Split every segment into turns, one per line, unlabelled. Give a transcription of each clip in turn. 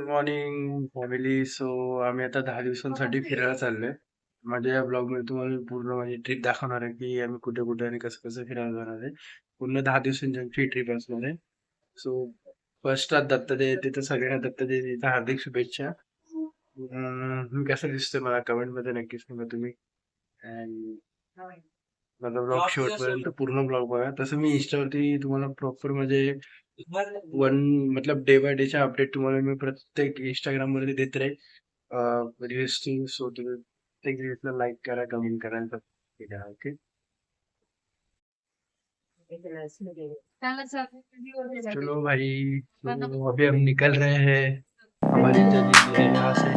Morning family. So आम्ही आता 10 दिवसांसाठी फिरायला चाललोय. माझ्या या ब्लॉग मध्ये तुम्हाला मी पूर्ण माझी ट्रिप दाखवणार आहे की आम्ही कुठे कुठे आणि कसं कसं फिरायला जाणार आहे. पूर्ण 10 दिवसांची ट्रिप असणार आहे. सो फर्स्ट दत्त जयंती, तर सगळ्यांना दत्त जयंतीच्या हार्दिक शुभेच्छा. मी कसं दिसतोय मला कमेंट मध्ये नक्की सांगा तुम्ही. अँड माझा ब्लॉग शेवटपर्यंत पूर्ण ब्लॉग बघा. तसं मी इंस्टावरती तुम्हाला प्रॉपर म्हणजे वन मतलब डे बाय डेच्या अपडेट तुम्हाला मी प्रत्येक इंस्टाग्राम मध्ये देत राहील. रील्स सो तुम्ही प्रत्येक रील्सला लाईक करा, कमेंट करा आणि सबस्क्राईब करा. ओके, चलो भाई, तो अभी हम निकल रहे हैं. हमारी जर्नी है यहाँ से.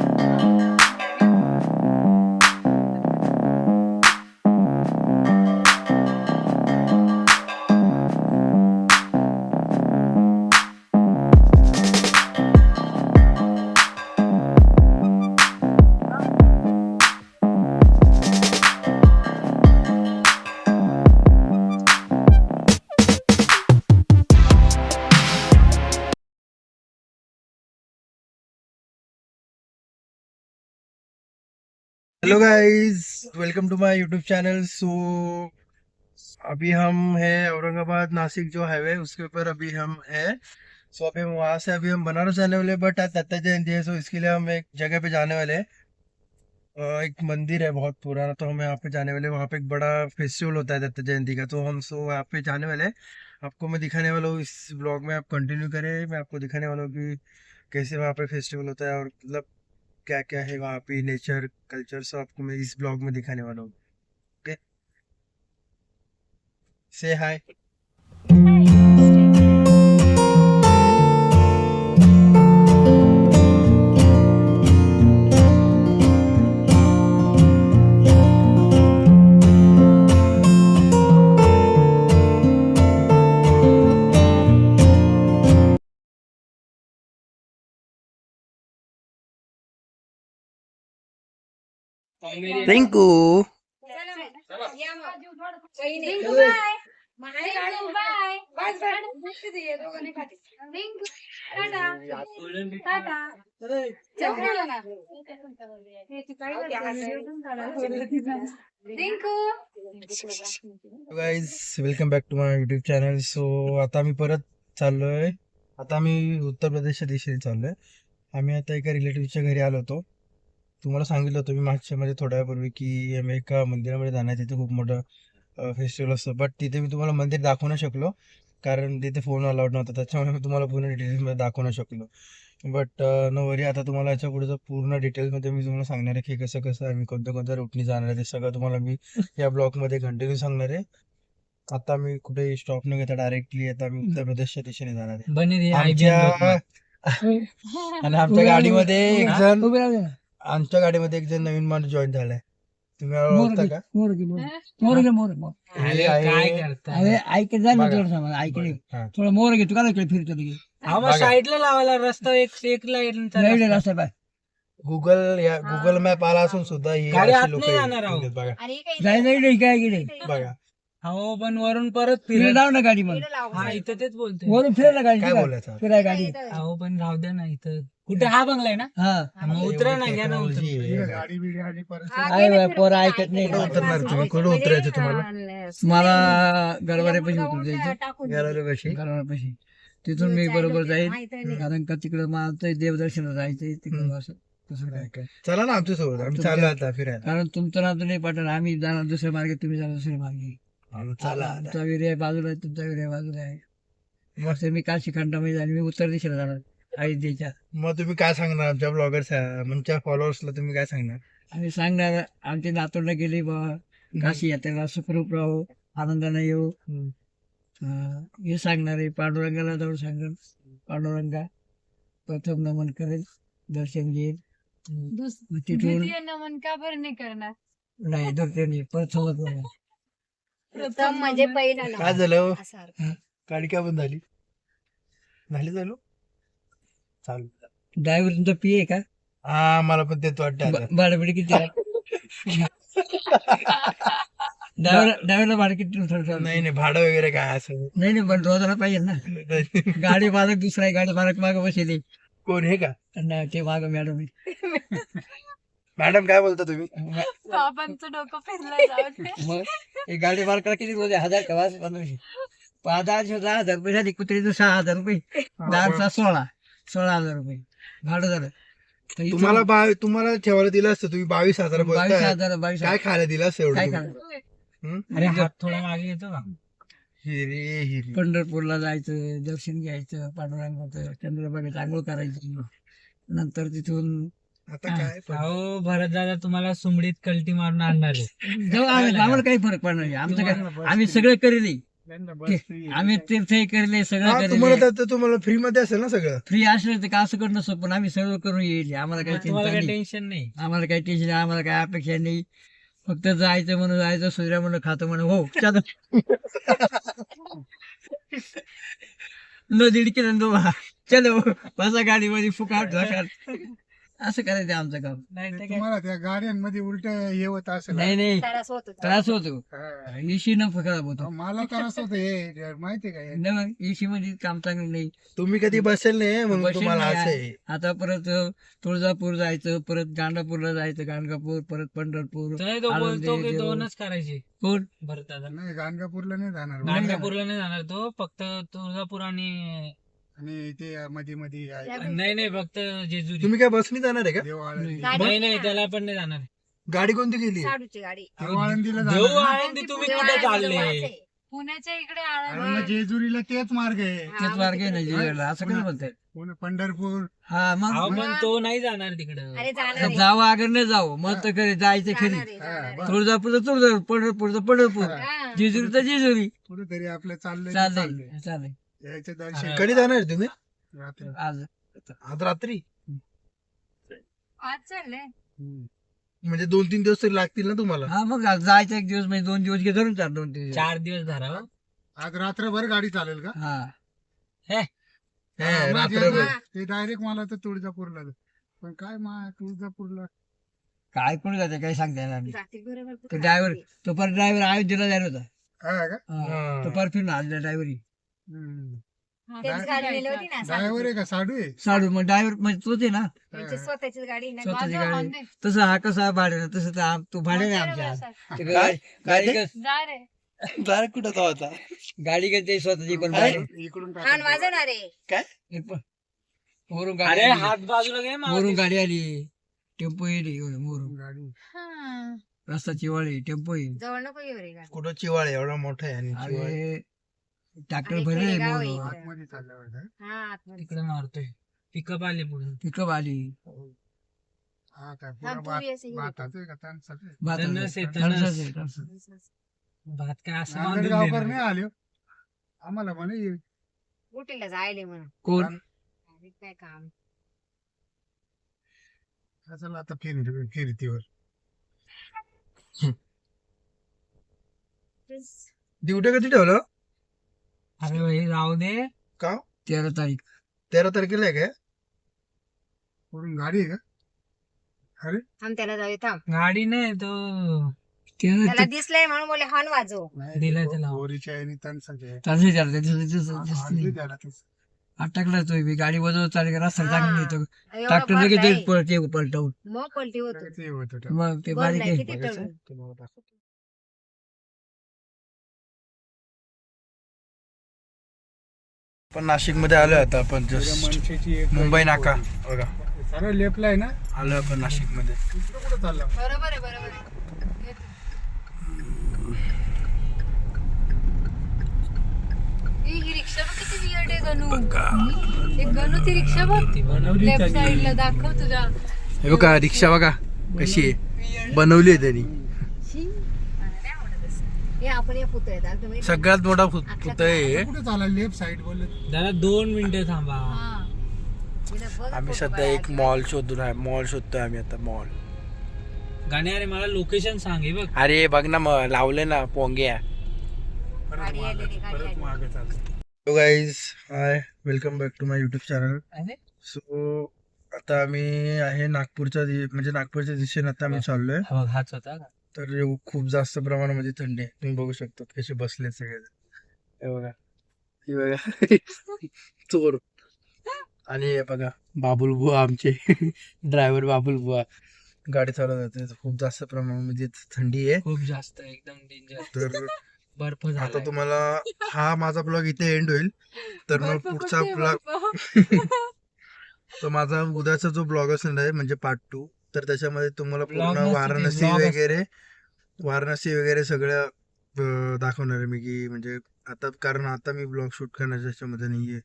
Hello guys, welcome to my YouTube channel. So अभी हम हैं औरंगाबाद नासिक जो हाईवे उसके ऊपर अभी हम हैं. सो अभी हम वहाँ से अभी हम बनारस जाने वाले हैं, बट आज दत्त जयंती है. सो इसके लिए हम एक जगह पे जाने वाले हैं. एक मंदिर है बहुत पुराना, तो हम यहाँ पे जाने वाले हैं. वहाँ पे एक बड़ा फेस्टिवल होता है दत्त जयंती का, तो हम वहाँ पे जाने वाले हैं. आपको मैं दिखाने वाला हूँ. इस ब्लॉग में आप कंटिन्यू करें. मैं आपको दिखाने वाला हूँ कि कैसे वहाँ पे फेस्टिवल होता है और मतलब क्या क्या है वहाँ पे नेचर कल्चर, सब आपको मैं इस ब्लॉग में दिखाने वाला हूँ. Okay, say hi. Rinku, guys welcome back to my YouTube channel. So आता आम्ही परत चाललोय. आता आम्ही उत्तर प्रदेशच्या दिशेने चाललोय. आम्ही आता एका रिलेटिव्हच्या घरी आलो होतो. तुम्हाला सांगितलं होतं मी मागच्या मध्ये थोड्या वेळापूर्वी की आम्ही एका मंदिरामध्ये जाणार. तिथे खूप मोठं फेस्टिवल असतं, बट तिथे मी तुम्हाला मंदिर दाखवू नाही शकलो कारण तिथे फोन अलाउड नव्हता. त्याच्यामुळे मी तुम्हाला पूर्ण डिटेल्समध्ये दाखवू नाही शकलो. बट नो वरी, आता तुम्हाला याच्या पुढचं पूर्ण डिटेल्समध्ये मी तुम्हाला सांगणार आहे की कसं कसं आम्ही कोणत्या कोणत्या रूटनी जाणार आहे. ते सगळं तुम्हाला मी या ब्लॉगमध्ये कंटिन्यू सांगणार आहे. आता मी कुठे स्टॉप न घेता डायरेक्टली आता आम्ही उत्तर प्रदेशच्या दिशेने जाणार आहे. आणि आमच्या गाडीमध्ये एक जण नवीन माणूस जॉईन झालाय. तुम्ही ओळखता का?
थोडं मोर घे, तुला फिरतो साईडला लावायला रस्ता एक लाईट
गुगल मॅप आला असून सुद्धा ही
गाडी
अशी
आत
लोकं
नाही जाणार आहो.
येतात बघा. बघा
हो पण वरून परत फिरायला ना गाडी मग. हा इथं तेच बोलतोय, वरून फिरायला गाडी
काय बोलायचं?
फिराय गाडी. अहो पण राहू द्या ना इथं. कुठे हा बंगला आहे ना? मग उतरा ना, घ्या ना उतर. पोरं ऐकत नाही.
कुठं उतरणार तुम्ही? कुठं उतरायचं तुम्हाला?
मला गरवारेपाशी उतरायचं. गरवारेपाशी तिथून मी बरोबर जाईल, कारण का तिकडे मला देवदर्शनाला जायचंय तिकडे. असं तसं काय
चला ना आमच्या सोबत, आम्ही चाललो आता फिरायला.
कारण तुमचं नाव तर नाही पाठवणार. आम्ही जाणार दुसऱ्या मार्गे, तुम्ही जाणार दुसऱ्या मार्गे.
चला
तुमचा विर्य बाजूला आहे, तुमचा विर्य बाजूला आहे. मग मी काशी खंडामध्ये जाईल, मी उत्तर दिशेला जाणार अयोध्येच्या.
मग तुम्ही काय सांगणार आमच्या ब्लॉगर्स, आमच्या फॉलोअर्सला तुम्ही काय सांगणार?
आम्ही सांगणार आमचे नातवंड गेले बा काशी यात्रेला, सुखरूप राहू, आनंदाने येऊ. हे सांगणार आहे. पांडुरंगाला जाऊन सांगणार, पांडुरंगा प्रथम नमन करेल, दर्शन घेईल. तिथून
नमन का बरं नाही करणार?
नाही दुर्देव प्रथम
प्रथम म्हणजे पहिला
काय झालं? गाडी काय बंद झाली? झालो चालू.
ड्रायव्हर तुमचा पी आहे का?
हा, मला पण तेच वाटतं.
भाडं किती आहे? ड्रायव्हरला भाडं किती?
नाही नाही, भाडं वगैरे काय असं
नाही, पण रोजाला पाहिजे ना. गाडी मालक दुसरा आहे, गाडी मालक मागे बसेल.
कोण हे का
आणि ते माग मॅडम
मॅडम काय बोलता तुम्ही
बाबांचं डोकं फिरलं जाऊ दे.
मग हे गाडी मालकाला किती रोज 1000 का 1500 10,000 रुपये झाली कुत्रीचं 6,000 रुपये 16,000 रुपये भाडं झालं तर इथून
तुम्हाला ठेवायला दिलं असतं तुम्ही 22,000
22,000
काय खायला दिलं असतं एवढं
काय
तुम्ही?
करायचं
अरे हात थोडा मागे येतो का
हिरे
पंढरपूरला जायचं दर्शन घ्यायचं पांडुरंगाचं चंद्रभागेत आंघोळ करायची नंतर तिथून
आता काय
अहो भरत दादा तुम्हाला सुमडीत कल्टी मारून आणणार आहे
जाऊ आम्हाला काही फरक पडणार नाही आमचं काय आम्ही सगळं करेल आम्ही तीर्थही करेल सगळं करेल
तुम्हाला फ्री मध्ये असेल ना सगळं
फ्री असलं तर का असं करणं सोपं पण आम्ही सगळं करून येईल आम्हाला काही
तुम्हाला
चिंता
काही
नाही
टेन्शन नाही
आम्हाला काही टेन्शन नाही आम्हाला काही अपेक्षा नाही फक्त जायचं म्हणून जायचं सुधऱ्या म्हणून खातो म्हणून हो चलो न दीड किलो चलो बसा गाडीमध्ये फुकाट झाकाट असं करायचं आमचं काम
नाही तर काय.
तुम्हाला त्या गाड्यांमध्ये उलट हे होत असेल
नाही नाही
त्रास होत होता.
त्रास होतो
हा.
एसी न खराब होतो
मला त्रास होत हे माहितीये का हे?
एसी मध्ये काम चांगलं नाही
तुम्ही कधी बसेल नाही म्हणून
बसेल
तुम्हाला
नाही.
असं आहे
आता परत तुळजापूर जायचं परत गाणगापूरला जायचं गाणगापूर परत पंढरपूर
नाही तो
आळंदी,
बोलतो की
देऊळ.
दोनच करायचे
कोण
भरत दादा
नाही गाणगापूरला नाही जाणार
गाणगापूरला नाही जाणार तो फक्त तुळजापूर आणि
आणि ते मध्ये मध्ये आहे.
नाही नाही फक्त जेजुरी
तुम्ही काय बसनी जाणार आहे का
देव आळंदी
गाडी
नाही नाही त्याला पण नाही जाणार
गाडी कोणती गेली
साडूची गाडी
देव आळंदीला
देऊ
जाणार ना?
आळंदी तुम्ही कुठे चालले
पुण्याच्या इकडे
आणि मग
आळंदी.
जेजुरीला तेच मार्ग आहे
तेच मार्ग आहे ना जिल्ह्याला असं कसं बोलताय
पंढरपूर
हा मग
अहो पण तो नाही जाणार तिकडं
अरे जाणार आहे.
जावं अगर नाही जावं मग तर खरी जायचं
जाणार
खरी
आहे, जाणार आहे.
तुळजापूरचं तुळजापूर पंढरपूरचं पंढरपूर
हा.
जेजुरीचं जेजुरी
कुठेतरी आपलं चाललंय ते
चाललंय चाललंय
यायचं दर्शन
कधी जाणार आहे तुम्ही
रात्री.
आज
आज रात्री
आज चाललंय
म्हणजे 2-3 दिवस तरी लागतील ना तुम्हाला
हा मग आज जायचं एक दिवस म्हणजे 2 दिवस घे धरून 2 दिवस
4 दिवस धरा हो.
आज रात्रभर गाडी चालेल का
हा
हे,
हा,
रात्रभर
हा.
ते डायरेक्ट मला तर तुळजापूरला पण काय तुळजापूरला
काय कोणी जाते काही सांगता येणार नाही
जातील बरोबर
तो ड्रायव्हर तो परत ड्रायव्हर अयोध्येला जायला होता
हा का
हा, तो परत फिरून आला ड्रायव्हर
त्यांची गाडी नेली होती ना
ड्रायव्हर आहे का साडू आहे
साडू मग ड्रायव्हर म्हणजे तोच आहे ना
त्यांची स्वतःची गाडी नाही.
स्वतःची
माझं
गाडी.
Honda.
तसं हा कसा भाड्यानं तसं तर तू भाड्याने आमच्या ते
काय?
गाडी
जा रे.
कुठं तो होता
गाडी करते स्वतःची पण
काय?
भाडं.
इकडून
हाण
टाकायचं.
वाजवणार आहे.
एक पण- वरून गाडी
अरे
आली.
हात बाजूला घे
वरून गाडी आली टेम्पो येईल वरून
गाडी
हा.
रस्ता चिवाळी टेम्पो येईल
जवळ नको येऊ रे गाडी.
कुठं चिवाळ एवढा मोठा आहे आणि चिवाळ.
अरे ट्रॅक्टर
आणि
भरले
खेडेगाव आहे.
वरून
आतमध्ये चालल्यावर
हा आतमध्ये.
तिकडे मारतोय पिकअप आले पुढे
पिकअप आली
हा काय
थांब,
पुरा
पूर्वी असं हे होतं.
भाताचं आहे का तांदळाचं आहे?
भाताचं.
तणस आहे,
तणसाचं
तणस.
आहे, तणस.
भात काय असं
नांदेड
बांधून
गावकर
देणार.
नाही आले हो. आम्हाला म्हणे ये.
उटीला जायले म्हणून
कोण
अरे काय काम.
चला आता फिरतीवर
ड्युटी कधी ठेवलं
अरे भाई राहू दे
13 तारीख
13 तारखेला आहे काय
वरून गाडी आहे का
थांब त्याला जाऊ थांब.
गाडी नाही तो
13
त्याला दिसलंय म्हणून बोले हॉर्न वाजव.
दिलाय त्याला.
गोरीच्या आणि तणसाच्या आहे.
तारखे चालते
आणली त्याला तसं.
टाकला तो मी गाडी बजवत चालली का रस्ता चांगली येतो
एवढं
ट्रॅक्टर
बंद
लगेच
आहे.
पलटवून
मग पलटी होतो.
ते होतं ते.
मग ते
बंद
बारीक
आहे,
आहे
किती तळून.
पण नाशिक मध्ये आलो आता आपण जस्ट
मनसेची एक
मुंबई नाका बघा
सरळ लेफ्टला आहे ना
आलो आपण नाशिक मध्ये
इकडं कुठं चालला
बरोबर आहे बरोबर आहे. ही रिक्षा बघ किती वियर्ड आहे गणू. एक गणू ती रिक्षा बघ लेफ्ट साइडला दाखव तुझ्या.
हे बघा रिक्षा बघा कशी आहे बनवली आहे त्यांनी
शी, मला नाही आवडत असं. हे आपण या पुतळ्यात आलो तुम्ही.
सगळ्यात मोठा पुतळा आहे
कुठं चालला लेफ्ट साइड बोलले
दादा 2 मिनिटं थांबा.
हा. हिला बघ
आम्ही
फोटो
सध्या एक
काढायला.
मॉल शोधून आहे मॉल शोधतोय आम्ही आता मॉल
गाणे अरे मला लोकेशन सांग हे बघ.
अरे बघ ना मग लावले ना पोंग्या
गाडी आलेली, गाडी आलेली.
मागे चाललं
hello guys hi welcome back to my YouTube channel
अरे
सो आता आम्ही आहे म्हणजे नागपूरच्या दिशेने आता आम्ही चाललोय
हा बघ, हाच होता का?
तर खूप जास्त प्रमाणामध्ये थंडी आहे तुम्ही बघू शकता कसे बसले सगळे हे बघा हे बघा चोर आणि हे बघा बाबुल बुवा आमचे ड्रायव्हर बाबुल बुवा गाडी चालवत होते. खूप जास्त प्रमाणामध्ये थंडी आहे.
खूप जास्त एकदम डेंजर
तर
बर्फ
आता
झाला
तुम्हाला हा माझा ब्लॉग इथे एंड होईल. तर मग
बर्फ
पुढचा
कुठे
ब्लॉग
बर्फ?
तो माझा उद्याचा जो ब्लॉग असणार आहे म्हणजे पार्ट 2, तर त्याच्यामध्ये तुम्हाला
Vlog
पूर्ण
नसतं ते,
वाराणसी
vlog
वगैरे सगळं दाखवणार आहे मी, की म्हणजे आता कारण आता मी ब्लॉग शूट करण्याच्या ह्याच्यामध्ये नाहीये.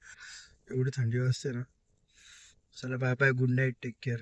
एवढी थंडी वाजते ना. चला bye bye, good night, take care.